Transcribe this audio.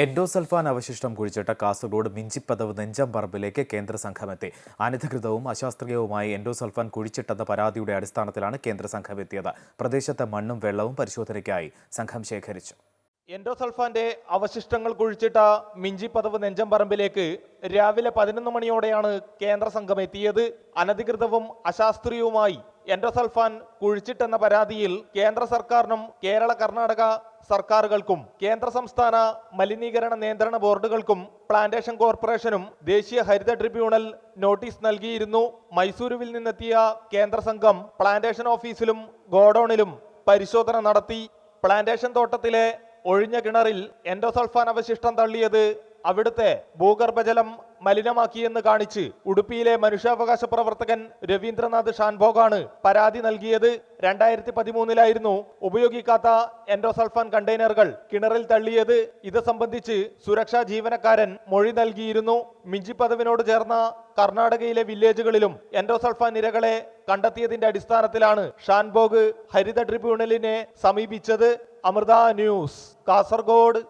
Endosulfan അവശിഷ്ടം കുഴിച്ചിട്ട കാസർഗോഡ് മിഞ്ചിപ്പതവ് നെഞ്ചംപറമ്പിലേക്ക് കേന്ദ്ര സംഘമെത്തി. അനധികൃതവും അശാസ്ത്രീയവുമായി endosulfan കുഴിച്ചിട്ടെന്ന പരാതിയുടെ അടിസ്ഥാനത്തിലാണ് കേന്ദ്ര സംഘം എത്തിയത്. പ്രദേശത്തെ മണ്ണും വെള്ളവും പരിശോധനയ്ക്കായി സംഘം ശേഖരിച്ചു. എൻഡോസൾഫാന്റെ അവശിഷ്ടങ്ങൾ കുഴിച്ചിട്ട മിഞ്ചിപ്പതവ് നെഞ്ചംപറമ്പിലേക്ക് രാവിലെ 11 മണിയോടെയാണ് കേന്ദ്ര സംഘം എത്തിയത്. അനധികൃതവും അശാസ്ത്രീയവുമായി എൻഡോസൾഫാൻ കുഴിച്ചിട്ടെന്ന പരാതിയിൽ കേന്ദ്ര സർക്കാരിനും കേരള കർണാടക സർക്കാരുകൾക്കും കേന്ദ്ര സംസ്ഥാന മലിനീകരണ നിയന്ത്രണ ബോർഡുകൾക്കും പ്ലാന്റേഷൻ കോർപ്പറേഷനും ദേശീയ ഹരിത ട്രിബ്യൂണൽ നോട്ടീസ് നൽകിയിരുന്നു. മൈസൂരുവിൽ നിന്നെത്തിയ കേന്ദ്ര സംഘം പ്ലാന്റേഷൻ ഓഫീസിലും ഗോഡൌണിലും പരിശോധന നടത്തി. പ്ലാന്റേഷൻ തോട്ടത്തിലെ ഒഴിഞ്ഞ കിണറിൽ എൻഡോസൾഫാൻ അവശിഷ്ടം തള്ളിയത് അവിടുത്തെ ഭൂഗർഭജലം മലിനമാക്കിയെന്ന് കാണിച്ച് ഉടുപ്പിയിലെ മനുഷ്യാവകാശ പ്രവർത്തകൻ രവീന്ദ്രനാഥ് ഷാൻഭോഗാണ് പരാതി നൽകിയത്. 2013 ഉപയോഗിക്കാത്ത എൻഡോസൾഫാൻ കണ്ടെയ്നറുകൾ കിണറിൽ തള്ളിയത്. ഇത് സംബന്ധിച്ച് സുരക്ഷാ ജീവനക്കാരൻ മൊഴി നൽകിയിരുന്നു. മിഞ്ചിപ്പതവിനോട് ചേർന്ന കർണാടകയിലെ വില്ലേജുകളിലും എൻഡോസൾഫാൻ നിരകളെ കണ്ടെത്തിയതിന്റെ അടിസ്ഥാനത്തിലാണ് ഷാൻഭോഗ് ഹരിത ട്രിബ്യൂണലിനെ സമീപിച്ചത്. അമൃത ന്യൂസ്, കാസർഗോഡ്.